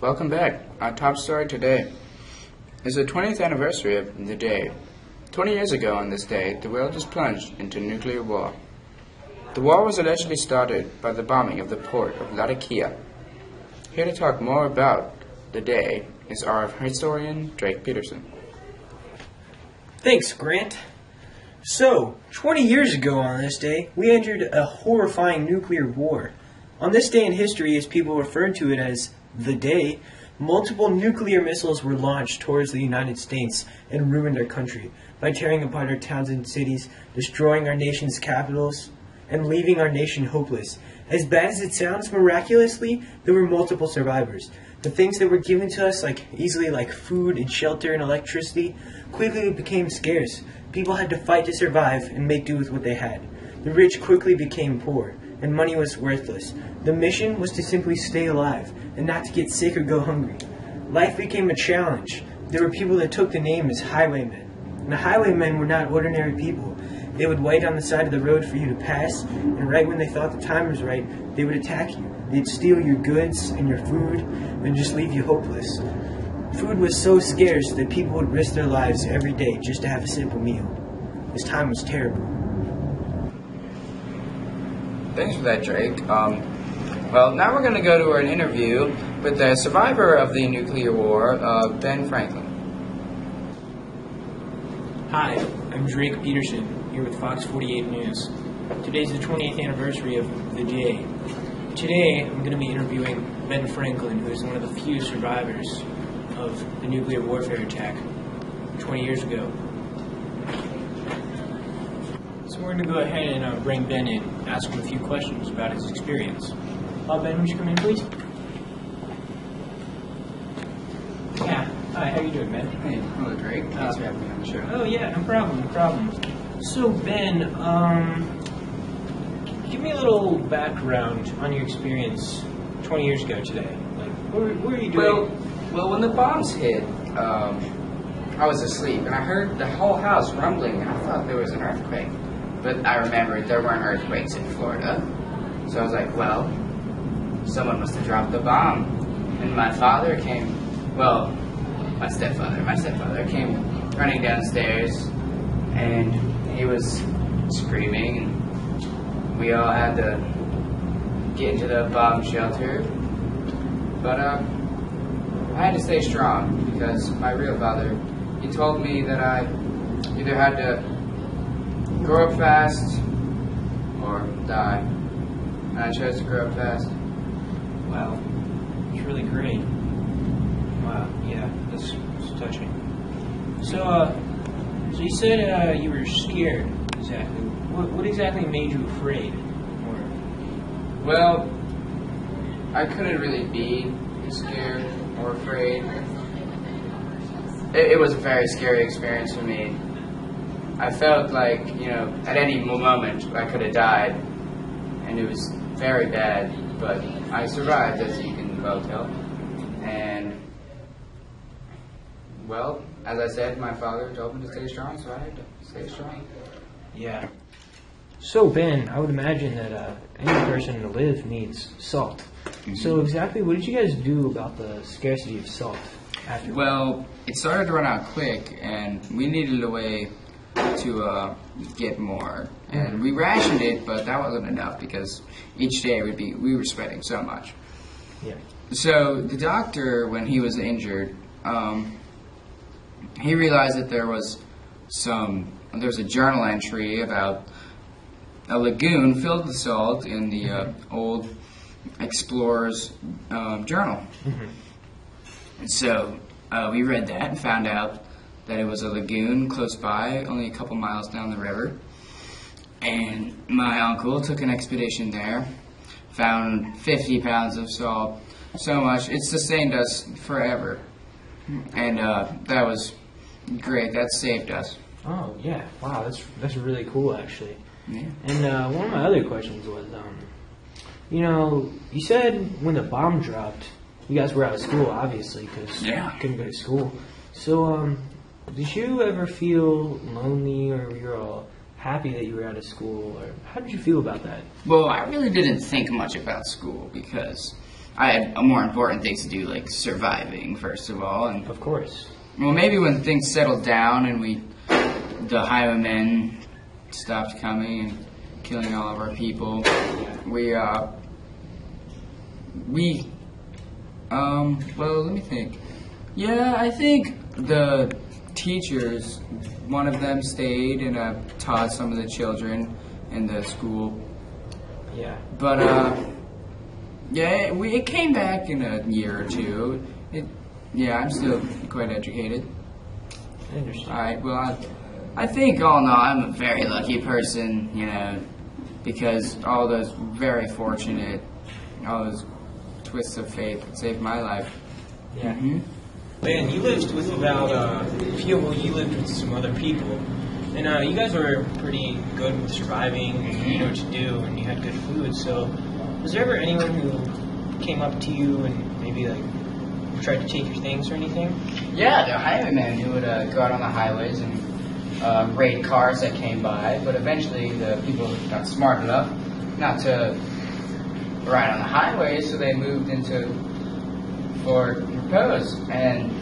Welcome back. Our top story today is the 20th anniversary of the day. 20 years ago on this day, the world was plunged into nuclear war. The war was allegedly started by the bombing of the port of Latakia. Here to talk more about the day is our historian, Drake Peterson. Thanks, Grant. So, 20 years ago on this day, we entered a horrifying nuclear war. On this day in history, as people referred to it as the day, multiple nuclear missiles were launched towards the United States and ruined our country by tearing apart our towns and cities, destroying our nation's capitals, and leaving our nation hopeless. As bad as it sounds, miraculously, there were multiple survivors. The things that were given to us easily like food and shelter and electricity quickly became scarce. People had to fight to survive and make do with what they had. The rich quickly became poor, and money was worthless. The mission was to simply stay alive and not to get sick or go hungry. Life became a challenge. There were people that took the name as highwaymen. And the highwaymen were not ordinary people. They would wait on the side of the road for you to pass, and right when they thought the time was right, they would attack you. They'd steal your goods and your food and just leave you hopeless. Food was so scarce that people would risk their lives every day just to have a simple meal. This time was terrible. Thanks for that, Drake. Well, now we're going to go to an interview with the survivor of the nuclear war, Ben Franklin. Hi, I'm Drake Peterson, here with Fox 48 News. Today's the 20th anniversary of the day. Today, I'm going to be interviewing Ben Franklin, who is one of the few survivors of the nuclear warfare attack 20 years ago. So we're going to go ahead and bring Ben in, ask him a few questions about his experience. Ben, would you come in, please? Yeah. Hi, how you doing, Ben? Hey, hello, Drake. Thanks for having me on the show. Oh, yeah, no problem. So, Ben, give me a little background on your experience 20 years ago today. Like, what were you doing? Well, when the bombs hit, I was asleep, and I heard the whole house rumbling, and I thought there was an earthquake. But I remembered there weren't earthquakes in Florida. So I was like, well, someone must have dropped the bomb. And my father came, my stepfather came running downstairs, and he was screaming, and we all had to get into the bomb shelter. But I had to stay strong, because my real father, he told me that I either had to grow up fast or die. And I chose to grow up fast. Wow, it's really great. Wow, yeah, that's touching. So you said you were scared. Exactly. What exactly made you afraid? Well, I couldn't really be scared or afraid. It was a very scary experience for me. I felt like, at any moment I could have died, and it was very bad, but I survived, as you can well tell. And, well, as I said, my father told me to stay strong, so I had to stay strong. Yeah. So, Ben, I would imagine that any person to live needs salt. Mm-hmm. So exactly what did you guys do about the scarcity of salt after? Well, it started to run out quick, and we needed a way to get more. And we rationed it, but that wasn't enough, because each day we were sweating so much. Yeah. So the doctor, when he was injured, he realized that there was a journal entry about a lagoon filled with salt in the old explorer's journal. Mm-hmm. So we read that and found out that it was a lagoon close by, only a couple miles down the river. And my uncle took an expedition there, found 50 pounds of salt, so much, it sustained us forever. And that was great, that saved us. Oh, yeah, wow, that's really cool, actually. Yeah. And one of my other questions was, you said when the bomb dropped, you guys were out of school, obviously, because you couldn't go to school. So, did you ever feel lonely, or were you all happy that you were out of school, or how did you feel about that? Well, I really didn't think much about school, because I had more important things to do, like surviving, first of all. And Of course. well, maybe when things settled down and the highwaymen stopped coming and killing all of our people, well, let me think. Yeah, I think the teachers, one of them stayed and taught some of the children in the school. Yeah. But, yeah, it came back in a year or two. I'm still quite educated. I understand. Alright, well, I think all in all, I'm a very lucky person, because all those very fortunate, all those twists of fate that saved my life. Yeah. Hmm. Man, you lived with you lived with some other people, and you guys were pretty good with surviving, and you know what to do, and you had good food. So, was there ever anyone who came up to you and maybe tried to take your things or anything? Yeah, there are highwaymen who would go out on the highways and raid cars that came by, but eventually the people got smart enough not to ride on the highways, so they moved into Fort Repose, and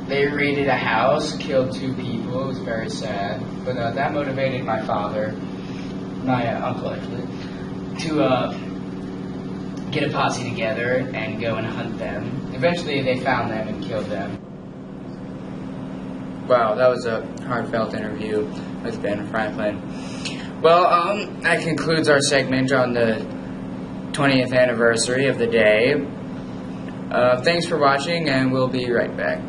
they raided a house, killed 2 people. It was very sad, but that motivated my father, my uncle actually, to get a posse together and go and hunt them. Eventually they found them and killed them. Wow, that was a heartfelt interview with Ben Franklin. Well, that concludes our segment on the 20th anniversary of the day. Thanks for watching, and we'll be right back.